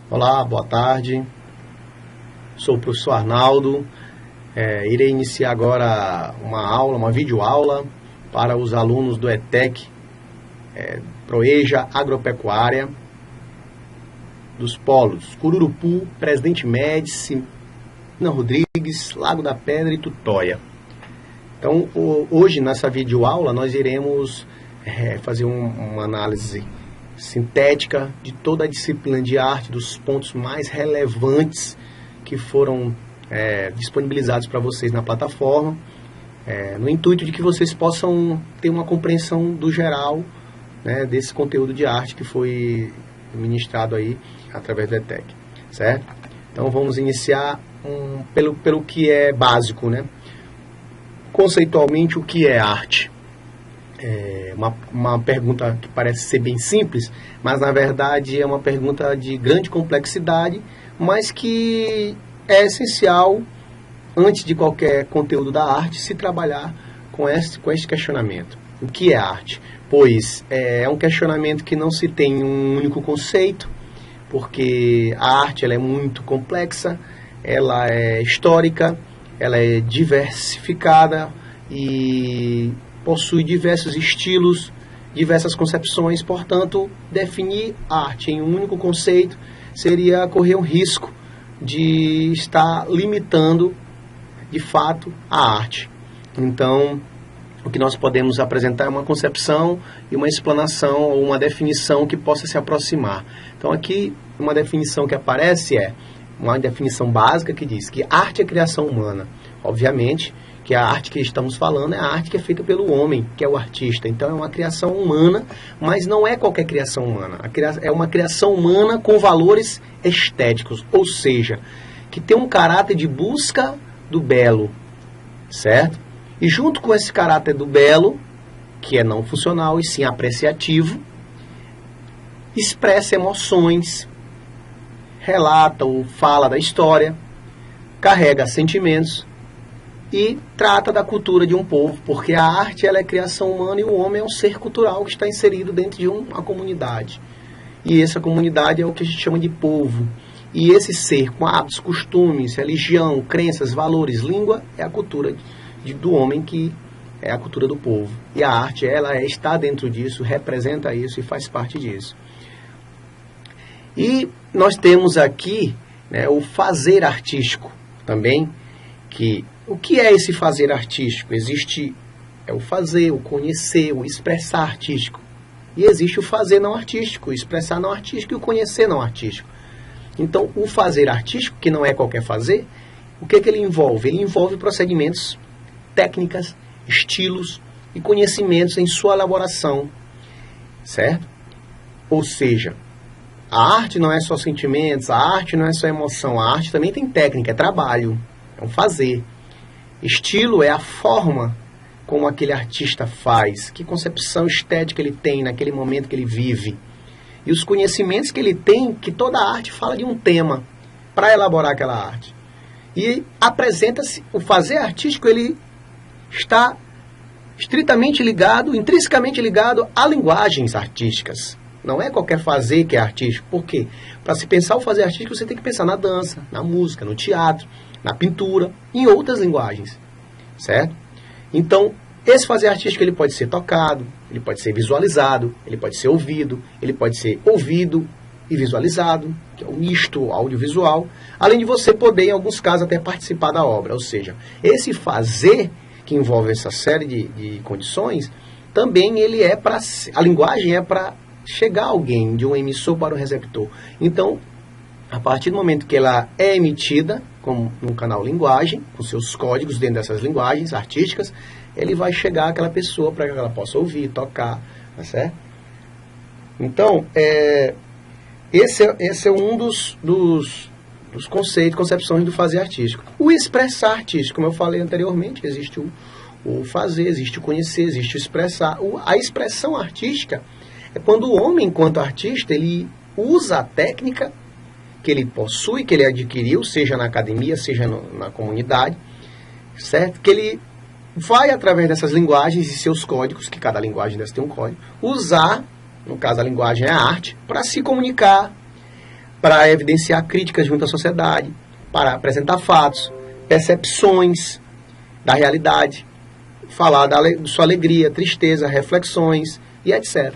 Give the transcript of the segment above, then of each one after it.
Olá, boa tarde. Sou o professor Arnaldo. Irei iniciar agora uma videoaula para os alunos do ETEC, Proeja Agropecuária, dos polos Cururupu, Presidente Médici, Ana Rodrigues, Lago da Pedra e Tutóia. Então, hoje nessa videoaula nós iremos fazer uma análise sintética de toda a disciplina de arte, dos pontos mais relevantes que foram disponibilizados para vocês na plataforma, no intuito de que vocês possam ter uma compreensão do geral, né, desse conteúdo de arte que foi ministrado aí através do ETEC, certo? Então vamos iniciar pelo que é básico, né? Conceitualmente, o que é arte? Uma pergunta que parece ser bem simples, mas na verdade é uma pergunta de grande complexidade, mas que é essencial, antes de qualquer conteúdo da arte, se trabalhar com este questionamento. O que é arte? Pois é um questionamento que não se tem um único conceito, porque a arte ela é muito complexa, ela é histórica, ela é diversificada e possui diversos estilos, diversas concepções. Portanto, definir arte em um único conceito seria correr um risco de estar limitando, de fato, a arte. Então, o que nós podemos apresentar é uma concepção e uma explanação ou uma definição que possa se aproximar. Então, aqui, uma definição que aparece é uma definição básica que diz que arte é criação humana. Obviamente que a arte que estamos falando é a arte que é feita pelo homem, que é o artista. Então é uma criação humana, mas não é qualquer criação humana. É uma criação humana com valores estéticos, ou seja, que tem um caráter de busca do belo, certo? E junto com esse caráter do belo, que é não funcional e sim apreciativo, expressa emoções, relata ou fala da história, carrega sentimentos e trata da cultura de um povo, porque a arte ela é criação humana e o homem é um ser cultural que está inserido dentro de uma comunidade. E essa comunidade é o que a gente chama de povo. E esse ser com hábitos, costumes, religião, crenças, valores, língua, é a cultura do homem, que é a cultura do povo. E a arte ela está dentro disso, representa isso e faz parte disso. E nós temos aqui, né, o fazer artístico também, que o que é esse fazer artístico? Existe o fazer, o conhecer, o expressar artístico. E existe o fazer não artístico, o expressar não artístico e o conhecer não artístico. Então, o fazer artístico, que não é qualquer fazer, o que ele envolve? Ele envolve procedimentos, técnicas, estilos e conhecimentos em sua elaboração, certo? Ou seja, a arte não é só sentimentos, a arte não é só emoção, a arte também tem técnica, é trabalho, é um fazer. Estilo é a forma como aquele artista faz, que concepção estética ele tem naquele momento que ele vive. E os conhecimentos que ele tem, que toda arte fala de um tema para elaborar aquela arte. E apresenta-se, o fazer artístico, ele está estritamente ligado, intrinsecamente ligado a linguagens artísticas. Não é qualquer fazer que é artístico. Por quê? Para se pensar o fazer artístico, você tem que pensar na dança, na música, no teatro, na pintura, em outras linguagens, certo? Então, esse fazer artístico ele pode ser tocado, ele pode ser visualizado, ele pode ser ouvido e visualizado, que é um misto audiovisual, além de você poder, em alguns casos, até participar da obra. Ou seja, esse fazer, que envolve essa série de condições, também ele é para... A linguagem é para chegar a alguém, de um emissor para o receptor. Então, a partir do momento que ela é emitida, como no canal linguagem, com seus códigos dentro dessas linguagens artísticas, ele vai chegar àquela pessoa para que ela possa ouvir, tocar, tá certo? Então, esse é um dos conceitos, concepções do fazer artístico. O expressar artístico, como eu falei anteriormente, existe o fazer, existe o conhecer, existe o expressar. A expressão artística é quando o homem, enquanto artista, ele usa a técnica que ele possui, que ele adquiriu, seja na academia, seja na comunidade, certo? Que ele vai, através dessas linguagens e seus códigos, que cada linguagem dessa tem um código, usar, no caso a linguagem é a arte, para se comunicar, para evidenciar críticas junto à sociedade, para apresentar fatos, percepções da realidade, falar da sua alegria, tristeza, reflexões e etc.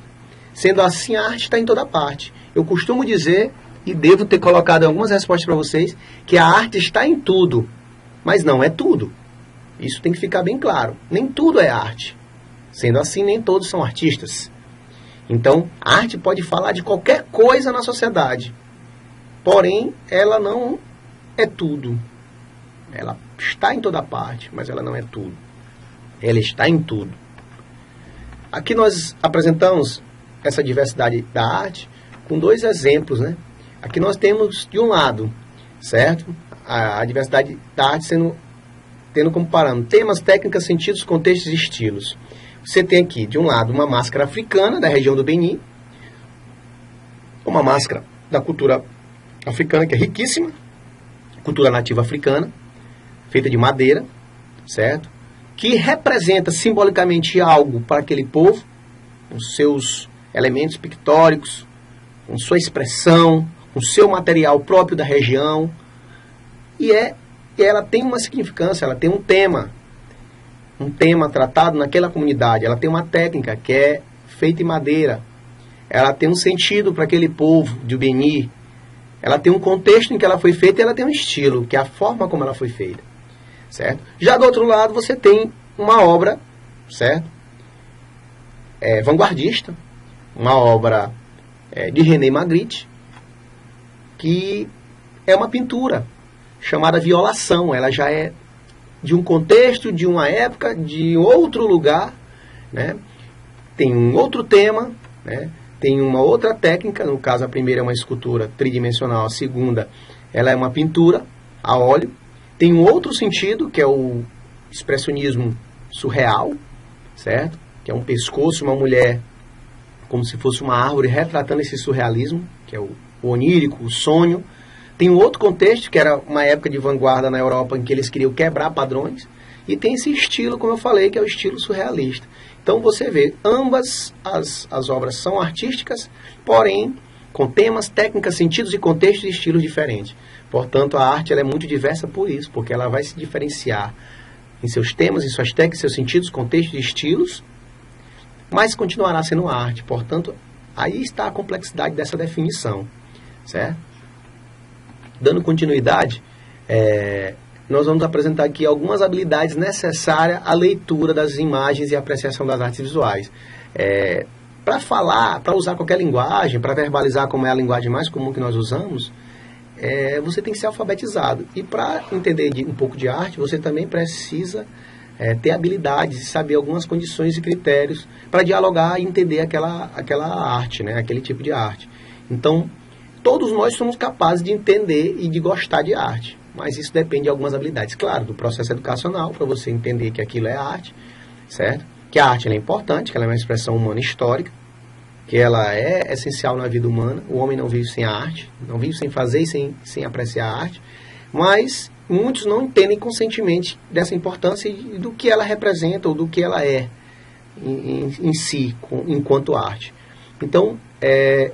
Sendo assim, a arte está em toda parte. Eu costumo dizer, e devo ter colocado algumas respostas para vocês, que a arte está em tudo, mas não é tudo. Isso tem que ficar bem claro. Nem tudo é arte. Sendo assim, nem todos são artistas. Então, a arte pode falar de qualquer coisa na sociedade. Porém, ela não é tudo. Ela está em toda parte, mas ela não é tudo. Ela está em tudo. Aqui nós apresentamos essa diversidade da arte com dois exemplos, né? Aqui nós temos, de um lado, certo? A diversidade da arte tendo como parâmetro temas, técnicas, sentidos, contextos e estilos. Você tem aqui, de um lado, uma máscara africana da região do Benin, uma máscara da cultura africana, que é riquíssima, cultura nativa africana, feita de madeira, certo? Que representa simbolicamente algo para aquele povo, com seus elementos pictóricos, com sua expressão, com seu material próprio da região, e ela tem uma significância, ela tem um tema tratado naquela comunidade, ela tem uma técnica que é feita em madeira, ela tem um sentido para aquele povo de Benin, ela tem um contexto em que ela foi feita e ela tem um estilo, que é a forma como ela foi feita, certo? Já do outro lado você tem uma obra, certo? Vanguardista, uma obra de René Magritte, que é uma pintura chamada Violação. Ela já é de um contexto, de uma época, de outro lugar, né? Tem um outro tema, né? Tem uma outra técnica. No caso, a primeira é uma escultura tridimensional, a segunda ela é uma pintura a óleo. Tem um outro sentido, que é o expressionismo surreal, certo? Que é um pescoço, uma mulher como se fosse uma árvore retratando esse surrealismo, que é o onírico, o sonho. Tem um outro contexto, que era uma época de vanguarda na Europa, em que eles queriam quebrar padrões. E tem esse estilo, como eu falei, que é o estilo surrealista. Então você vê, ambas as obras são artísticas, porém com temas, técnicas, sentidos e contextos e estilos diferentes. Portanto, a arte ela é muito diversa por isso, porque ela vai se diferenciar em seus temas, em suas técnicas, seus sentidos, contextos e estilos, mas continuará sendo arte. Portanto, aí está a complexidade dessa definição, certo? Dando continuidade, nós vamos apresentar aqui algumas habilidades necessárias à leitura das imagens e apreciação das artes visuais. Para falar, para usar qualquer linguagem, para verbalizar como é a linguagem mais comum que nós usamos, você tem que ser alfabetizado. E para entender um pouco de arte, você também precisa ter habilidades, saber algumas condições e critérios para dialogar e entender aquela arte, né? Aquele tipo de arte. Então, todos nós somos capazes de entender e de gostar de arte, mas isso depende de algumas habilidades. Claro, do processo educacional, para você entender que aquilo é arte, certo? Que a arte ela é importante, que ela é uma expressão humana histórica, que ela é essencial na vida humana. O homem não vive sem a arte, não vive sem fazer e sem apreciar a arte, mas muitos não entendem conscientemente dessa importância e do que ela representa ou do que ela é em si, enquanto arte. Então,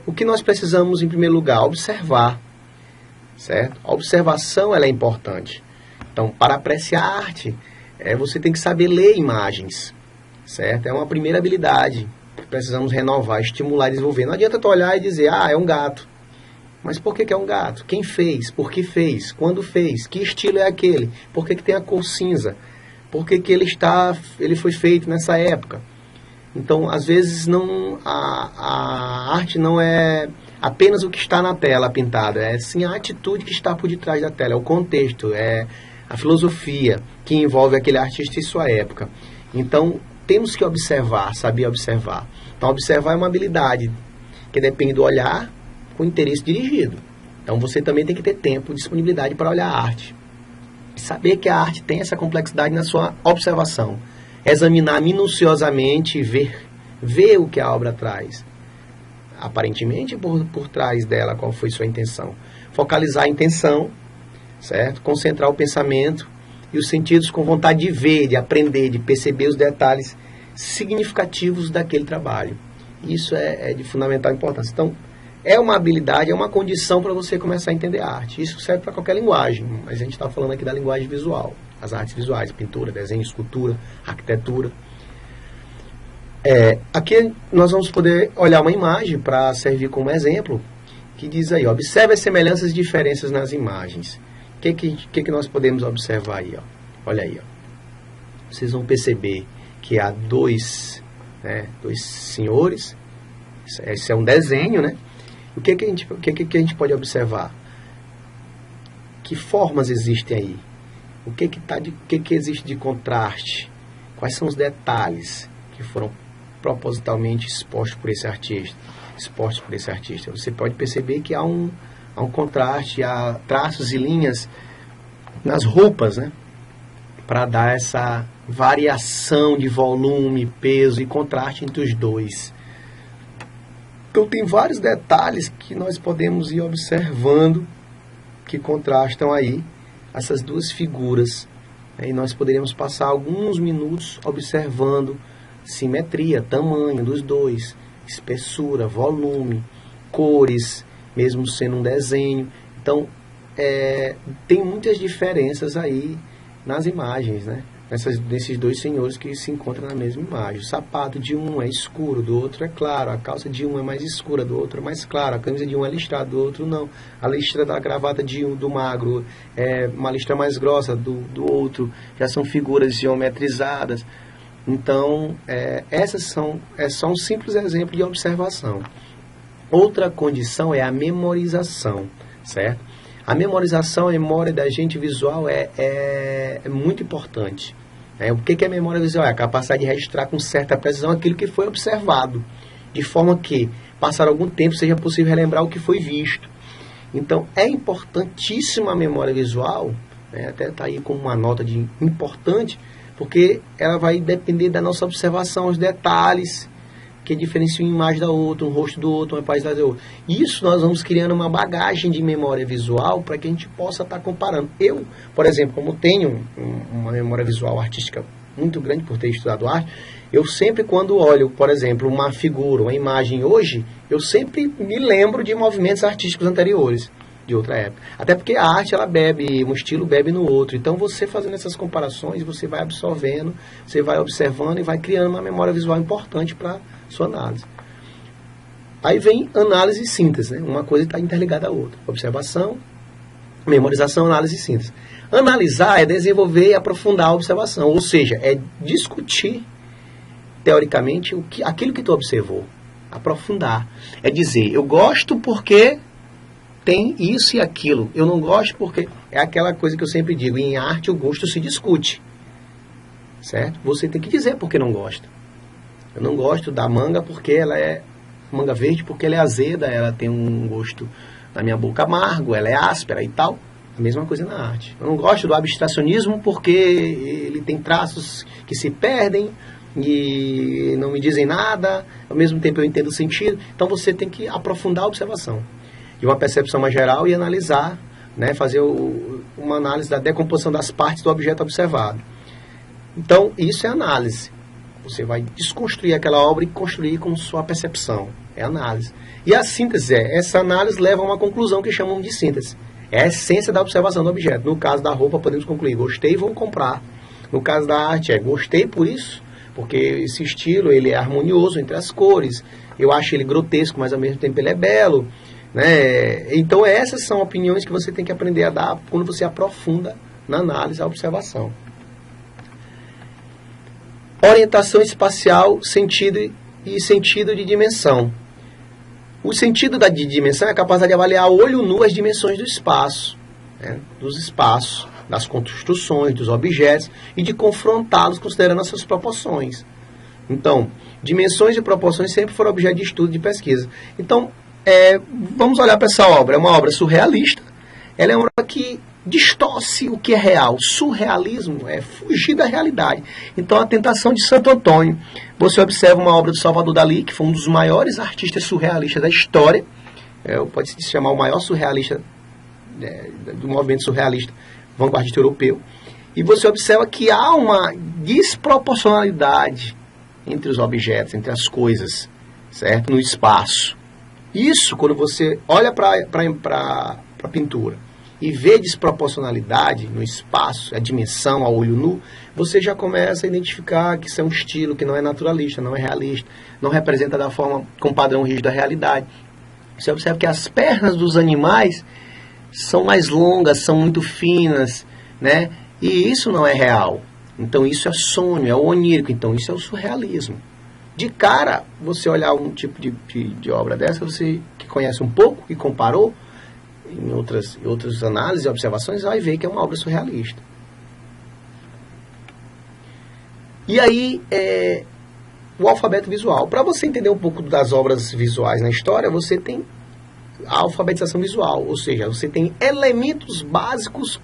o que nós precisamos, em primeiro lugar, observar, certo? A observação ela é importante. Então, para apreciar a arte, você tem que saber ler imagens, certo? É uma primeira habilidade que precisamos renovar, estimular e desenvolver. Não adianta tu olhar e dizer, é um gato. Mas por que é um gato? Quem fez? Por que fez? Quando fez? Que estilo é aquele? Por que tem a cor cinza? Por que ele foi feito nessa época? Então, às vezes, a arte não é apenas o que está na tela pintado, é sim a atitude que está por detrás da tela, é o contexto, é a filosofia que envolve aquele artista e sua época. Então, temos que observar, saber observar. Então, observar é uma habilidade que depende do olhar com interesse dirigido. Então, você também tem que ter tempo e disponibilidade para olhar a arte. Saber que a arte tem essa complexidade na sua observação. Examinar minuciosamente e ver o que a obra traz. Aparentemente, por trás dela, qual foi sua intenção. Focalizar a intenção, certo? Concentrar o pensamento e os sentidos com vontade de ver, de aprender, de perceber os detalhes significativos daquele trabalho. Isso é de fundamental importância. Então, é uma habilidade, é uma condição para você começar a entender a arte. Isso serve para qualquer linguagem, mas a gente está falando aqui da linguagem visual, as artes visuais, pintura, desenho, escultura, arquitetura. Aqui nós vamos poder olhar uma imagem para servir como exemplo, que diz aí, observe as semelhanças e diferenças nas imagens. O que nós podemos observar aí? Ó? Olha aí, ó. Vocês vão perceber que há dois senhores. Esse é um desenho, né? O que a gente pode observar? Que formas existem aí? O que existe de contraste? Quais são os detalhes que foram propositalmente expostos por esse artista? Você pode perceber que há um contraste, há traços e linhas nas roupas, né? Para dar essa variação de volume, peso e contraste entre os dois. Então tem vários detalhes que nós podemos ir observando que contrastam aí essas duas figuras. E nós poderíamos passar alguns minutos observando simetria, tamanho dos dois, espessura, volume, cores, mesmo sendo um desenho. Então tem muitas diferenças aí nas imagens, né? Desses dois senhores que se encontram na mesma imagem. O sapato de um é escuro, do outro é claro. A calça de um é mais escura, do outro é mais clara. A camisa de um é listrada, do outro não. A listra da gravata do magro é uma listra mais grossa, do outro já são figuras geometrizadas. Então, essas é só um simples exemplo de observação. Outra condição é a memorização, certo? A memorização, a memória da gente visual é muito importante. O que é memória visual? É a capacidade de registrar com certa precisão aquilo que foi observado, de forma que, passar algum tempo, seja possível relembrar o que foi visto. Então, é importantíssima a memória visual, até está aí como uma nota de importante, porque ela vai depender da nossa observação, os detalhes, que diferencia uma imagem da outra, um rosto do outro, uma paisagem da outra. Isso nós vamos criando uma bagagem de memória visual para que a gente possa estar comparando. Eu, por exemplo, como tenho uma memória visual artística muito grande por ter estudado arte, eu sempre quando olho, por exemplo, uma figura, uma imagem hoje, eu sempre me lembro de movimentos artísticos anteriores, de outra época. Até porque a arte, ela bebe, um estilo bebe no outro. Então você fazendo essas comparações, você vai absorvendo, você vai observando e vai criando uma memória visual importante para sua análise. Aí vem análise e síntese, né? Uma coisa está interligada à outra. Observação, memorização, análise e síntese. Analisar é desenvolver e aprofundar a observação, ou seja, é discutir teoricamente aquilo que tu observou, aprofundar. É dizer, eu gosto porque tem isso e aquilo, eu não gosto porque... É aquela coisa que eu sempre digo, em arte o gosto se discute, certo? Você tem que dizer porque não gosta. Eu não gosto da manga porque ela é manga verde, porque ela é azeda, ela tem um gosto na minha boca amargo, ela é áspera e tal. A mesma coisa na arte. Eu não gosto do abstracionismo porque ele tem traços que se perdem e não me dizem nada, ao mesmo tempo eu entendo o sentido. Então você tem que aprofundar a observação de uma percepção mais geral e analisar, né, fazer uma análise da decomposição das partes do objeto observado. Então isso é análise. Você vai desconstruir aquela obra e construir com sua percepção. É análise. E a síntese essa análise leva a uma conclusão que chamam de síntese. É a essência da observação do objeto. No caso da roupa, podemos concluir, gostei, vou comprar. No caso da arte, gostei por isso, porque esse estilo ele é harmonioso entre as cores. Eu acho ele grotesco, mas ao mesmo tempo ele é belo. Né? Então essas são opiniões que você tem que aprender a dar quando você aprofunda na análise a observação. Orientação espacial, sentido e sentido de dimensão. O sentido de dimensão é a capacidade de avaliar a olho nu as dimensões do espaço, né, dos espaços, das construções, dos objetos, e de confrontá-los considerando as suas proporções. Então, dimensões e proporções sempre foram objeto de estudo e de pesquisa. Então, vamos olhar para essa obra. É uma obra surrealista. Ela é uma obra que distorce o que é real. Surrealismo é fugir da realidade. Então, a Tentação de Santo Antônio. Você observa uma obra do Salvador Dalí, que foi um dos maiores artistas surrealistas da história. Pode-se chamar o maior surrealista do movimento surrealista vanguardista europeu. E você observa que há uma desproporcionalidade entre os objetos, entre as coisas, certo? No espaço. Isso, quando você olha para a pintura e vê desproporcionalidade no espaço, a dimensão, a olho nu, você já começa a identificar que isso é um estilo que não é naturalista, não é realista, não representa da forma com padrão rígido da realidade. Você observa que as pernas dos animais são mais longas, são muito finas, né? E isso não é real. Então isso é sonho, é o onírico, então isso é o surrealismo. De cara, você olhar um tipo de obra dessa, você que conhece um pouco, que comparou, em outras análises e observações, vai ver que é uma obra surrealista. E aí, o alfabeto visual. Para você entender um pouco das obras visuais na história, você tem a alfabetização visual, ou seja, você tem elementos básicos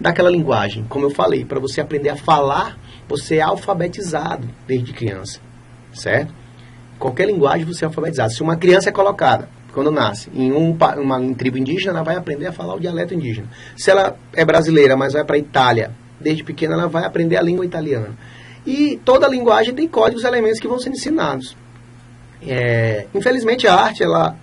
daquela linguagem. Como eu falei, para você aprender a falar, você é alfabetizado desde criança, certo? Qualquer linguagem você é alfabetizado. Se uma criança é colocada, quando nasce, em uma tribo indígena, ela vai aprender a falar o dialeto indígena. Se ela é brasileira, mas vai para a Itália, desde pequena ela vai aprender a língua italiana. E toda linguagem tem códigos e elementos que vão sendo ensinados. Infelizmente a arte ela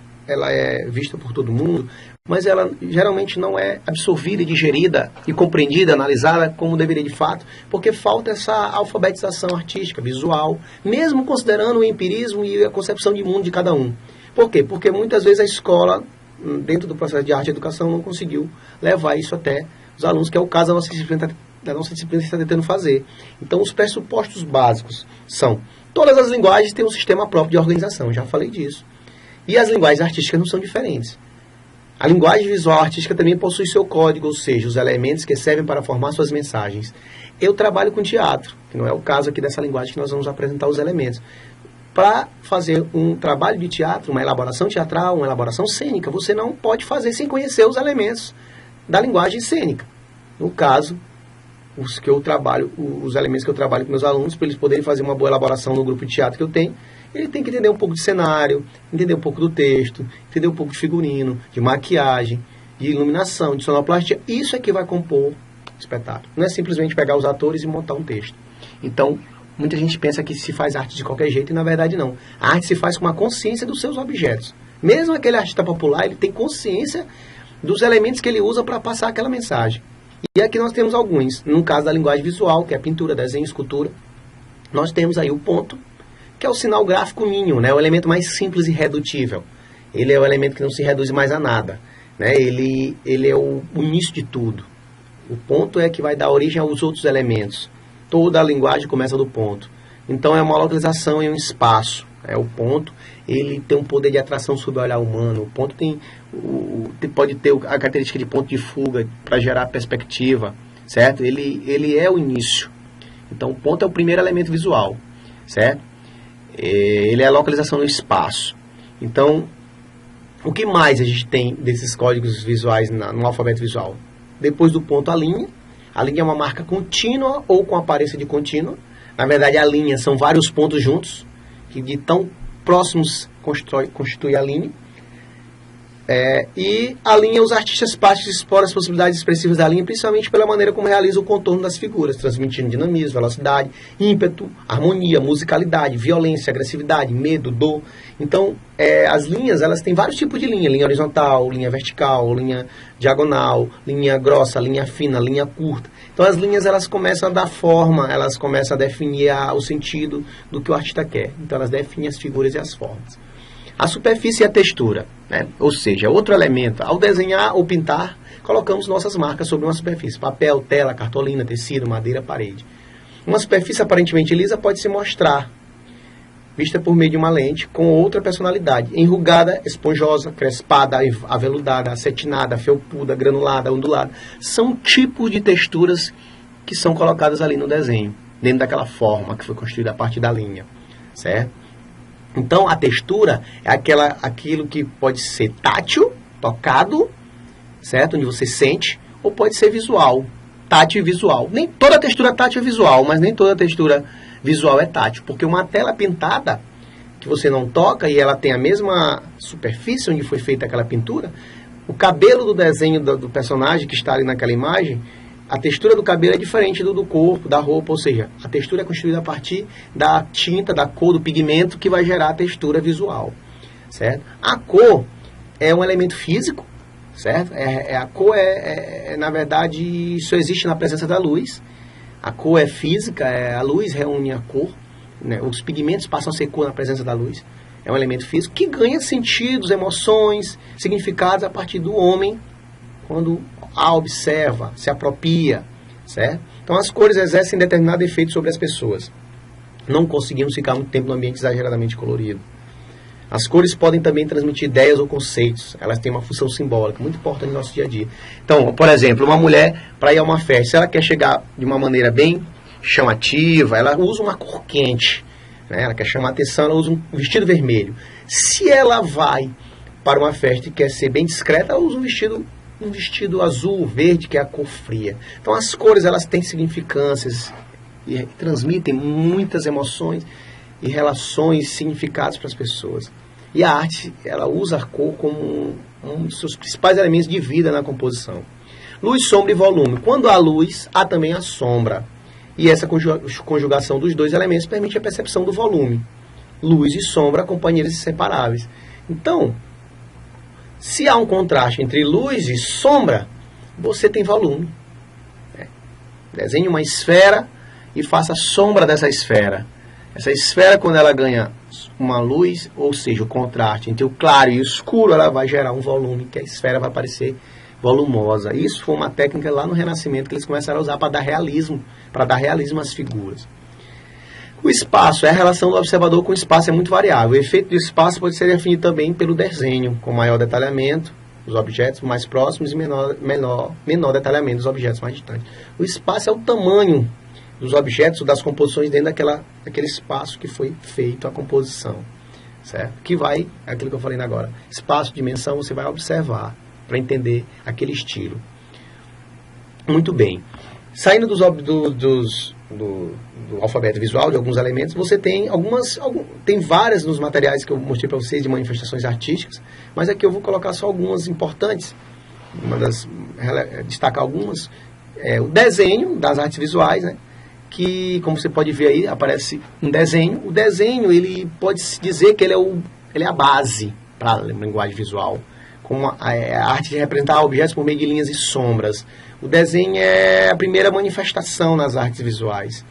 é vista por todo mundo, mas ela geralmente não é absorvida, digerida e compreendida, analisada como deveria de fato, porque falta essa alfabetização artística, visual, mesmo considerando o empirismo e a concepção de mundo de cada um. Por quê? Porque muitas vezes a escola, dentro do processo de arte e educação, não conseguiu levar isso até os alunos, que é o caso da nossa disciplina que está tentando fazer. Então, os pressupostos básicos são: todas as linguagens têm um sistema próprio de organização, já falei disso. E as linguagens artísticas não são diferentes. A linguagem visual artística também possui seu código, ou seja, os elementos que servem para formar suas mensagens. Eu trabalho com teatro, que não é o caso aqui dessa linguagem que nós vamos apresentar os elementos. Para fazer um trabalho de teatro, uma elaboração teatral, uma elaboração cênica, você não pode fazer sem conhecer os elementos da linguagem cênica. No caso, os elementos que eu trabalho com meus alunos, para eles poderem fazer uma boa elaboração no grupo de teatro que eu tenho, ele tem que entender um pouco de cenário, entender um pouco do texto, entender um pouco de figurino, de maquiagem, de iluminação, de sonoplastia. Isso é que vai compor o espetáculo. Não é simplesmente pegar os atores e montar um texto. Então, muita gente pensa que se faz arte de qualquer jeito e na verdade não. A arte se faz com uma consciência dos seus objetos. Mesmo aquele artista popular, ele tem consciência dos elementos que ele usa para passar aquela mensagem. E aqui nós temos alguns. No caso da linguagem visual, que é pintura, desenho, escultura, nós temos aí o ponto, que é o sinal gráfico mínimo, né? O elemento mais simples e redutível. Ele é o elemento que não se reduz mais a nada, né? Ele é o início de tudo. O ponto é que vai dar origem aos outros elementos. Toda a linguagem começa do ponto. Então é uma localização em um espaço. O ponto, ele tem um poder de atração sobre o olhar humano. O ponto pode ter a característica de ponto de fuga para gerar perspectiva, certo? Ele é o início. Então o ponto é o primeiro elemento visual, certo? Ele é a localização no espaço. Então, o que mais a gente tem desses códigos visuais no alfabeto visual? Depois do ponto, a linha. A linha é uma marca contínua ou com aparência de contínua. Na verdade, a linha são vários pontos juntos, que de tão próximos constitui a linha. E a linha, os artistas plásticos exploram as possibilidades expressivas da linha, principalmente pela maneira como realiza o contorno das figuras, transmitindo dinamismo, velocidade, ímpeto, harmonia, musicalidade, violência, agressividade, medo, dor. Então, as linhas, elas têm vários tipos de linha: linha horizontal, linha vertical, linha diagonal, linha grossa, linha fina, linha curta. Então, as linhas, elas começam a dar forma, elas começam a definir o sentido do que o artista quer. Então, elas definem as figuras e as formas. A superfície e a textura, né? Ou seja, outro elemento. Ao desenhar ou pintar, colocamos nossas marcas sobre uma superfície: papel, tela, cartolina, tecido, madeira, parede. Uma superfície aparentemente lisa pode se mostrar vista por meio de uma lente com outra personalidade: enrugada, esponjosa, crespada, aveludada, acetinada, felpuda, granulada, ondulada. São tipos de texturas que são colocadas ali no desenho, dentro daquela forma que foi construída a partir da linha, certo? Então, a textura é aquilo que pode ser tátil, tocado, certo? Onde você sente, ou pode ser visual, tátil e visual. Nem toda textura tátil é visual, mas nem toda textura visual é tátil, porque uma tela pintada, que você não toca e ela tem a mesma superfície onde foi feita aquela pintura, o cabelo do desenho do personagem que está ali naquela imagem, a textura do cabelo é diferente do corpo, da roupa, ou seja, a textura é construída a partir da tinta, da cor, do pigmento que vai gerar a textura visual, certo? A cor é um elemento físico, certo? A cor na verdade, só existe na presença da luz. A cor é física, a luz reúne a cor, né? Os pigmentos passam a ser cor na presença da luz. É um elemento físico que ganha sentidos, emoções, significados a partir do homem, quando a observa, se apropria, certo? Então as cores exercem determinado efeito sobre as pessoas. Não conseguimos ficar muito tempo no ambiente exageradamente colorido. As cores podem também transmitir ideias ou conceitos. Elas têm uma função simbólica muito importante no nosso dia a dia. Então, por exemplo, uma mulher, para ir a uma festa, se ela quer chegar de uma maneira bem chamativa, ela usa uma cor quente, né? Ela quer chamar a atenção, ela usa um vestido vermelho. Se ela vai para uma festa e quer ser bem discreta, ela usa um vestido azul, verde, que é a cor fria. Então, as cores, elas têm significâncias e transmitem muitas emoções e relações, significados para as pessoas. E a arte, ela usa a cor como um dos seus principais elementos de vida na composição. Luz, sombra e volume. Quando há luz, há também a sombra. E essa conjugação dos dois elementos permite a percepção do volume. Luz e sombra, companheiros inseparáveis. Então, se há um contraste entre luz e sombra, você tem volume. Desenhe uma esfera e faça a sombra dessa esfera. Essa esfera, quando ela ganha uma luz, ou seja, o contraste entre o claro e o escuro, ela vai gerar um volume, que a esfera vai parecer volumosa. Isso foi uma técnica lá no Renascimento que eles começaram a usar para dar realismo às figuras. O espaço, a relação do observador com o espaço é muito variável. O efeito do espaço pode ser definido também pelo desenho, com maior detalhamento dos objetos mais próximos e menor detalhamento dos objetos mais distantes. O espaço é o tamanho dos objetos, das composições dentro daquele espaço que foi feito a composição, certo? Que vai, aquilo que eu falei agora, espaço, dimensão, você vai observar para entender aquele estilo. Muito bem. Saindo do alfabeto visual, de alguns elementos, você tem tem várias nos materiais que eu mostrei para vocês de manifestações artísticas, mas aqui eu vou colocar só algumas importantes, destacar algumas. O desenho das artes visuais, né? Que, como você pode ver aí, aparece um desenho. O desenho, ele pode-se dizer que ele é a base para a linguagem visual, como a arte de representar objetos por meio de linhas e sombras. O desenho é a primeira manifestação nas artes visuais.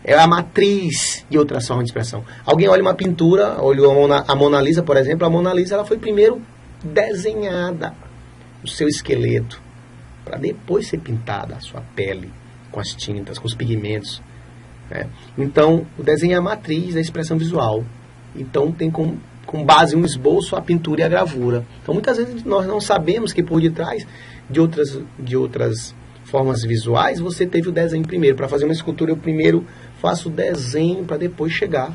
É a matriz de outras formas de expressão. Alguém olha uma pintura, olhou a Mona Lisa, por exemplo. A Mona Lisa ela foi primeiro desenhada, o seu esqueleto, para depois ser pintada a sua pele, com as tintas, com os pigmentos. Então, o desenho é a matriz da expressão visual. Então, tem com base um esboço a pintura e a gravura. Então, muitas vezes nós não sabemos que por detrás de outras formas visuais, você teve o desenho primeiro. Para fazer uma escultura, eu primeiro faço o desenho para depois chegar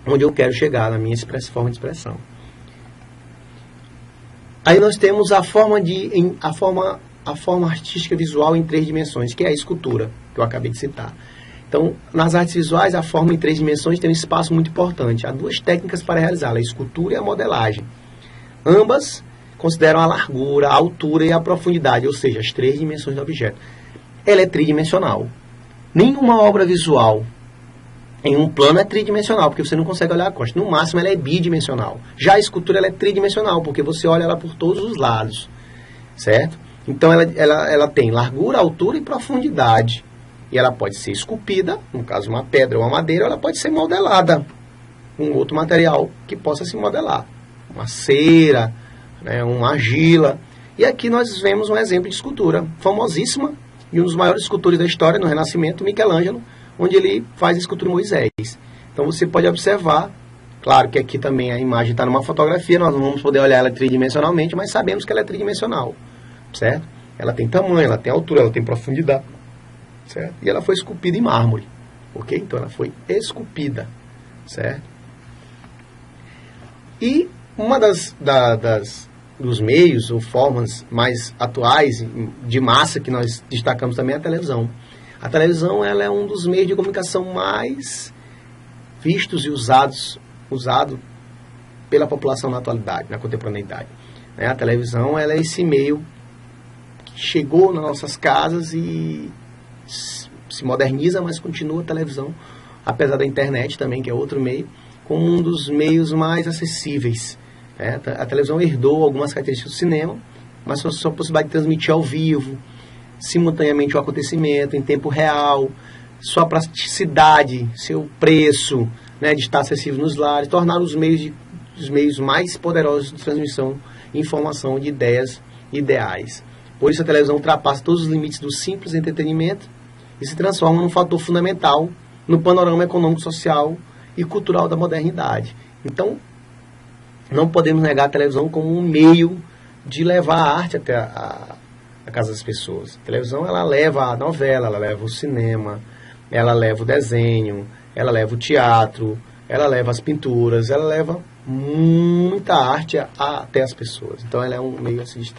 onde eu quero chegar, na minha forma de expressão. Aí nós temos a forma artística visual em 3 dimensões, que é a escultura, que eu acabei de citar. Então, nas artes visuais, a forma em 3 dimensões tem um espaço muito importante. Há 2 técnicas para realizá-la, a escultura e a modelagem. Ambas consideram a largura, a altura e a profundidade, ou seja, as 3 dimensões do objeto. Ela é tridimensional. Nenhuma obra visual em um plano é tridimensional, porque você não consegue olhar a costa. No máximo, ela é bidimensional. Já a escultura ela é tridimensional, porque você olha ela por todos os lados, certo? Então, ela tem largura, altura e profundidade. E ela pode ser esculpida, no caso uma pedra ou uma madeira, ou ela pode ser modelada com outro material que possa se modelar. Uma cera, né, uma argila. E aqui nós vemos um exemplo de escultura famosíssima, e um dos maiores escultores da história, no Renascimento, Michelangelo, onde ele faz a escultura de Moisés. Então você pode observar, claro que aqui também a imagem está numa fotografia, nós não vamos poder olhar ela tridimensionalmente, mas sabemos que ela é tridimensional, certo? Ela tem tamanho, ela tem altura, ela tem profundidade. Certo? E ela foi esculpida em mármore, ok? Então ela foi esculpida, certo? E uma dos meios ou formas mais atuais de massa que nós destacamos também é a televisão. A televisão ela é um dos meios de comunicação mais vistos e usado pela população na atualidade, na contemporaneidade. A televisão ela é esse meio que chegou nas nossas casas e se moderniza, mas continua a televisão, apesar da internet também, que é outro meio, como um dos meios mais acessíveis né? A televisão herdou algumas características do cinema, mas sua possibilidade de transmitir ao vivo, simultaneamente o acontecimento, em tempo real, sua praticidade, seu preço, né, de estar acessível nos lares, tornaram os meios mais poderosos de transmissão e informação de ideias e ideais. Por isso a televisão ultrapassa todos os limites do simples entretenimento e se transforma num fator fundamental no panorama econômico, social e cultural da modernidade. Então, não podemos negar a televisão como um meio de levar a arte até a casa das pessoas. A televisão, ela leva a novela, ela leva o cinema, ela leva o desenho, ela leva o teatro, ela leva as pinturas, ela leva muita arte até as pessoas. Então, ela é um meio assim de estar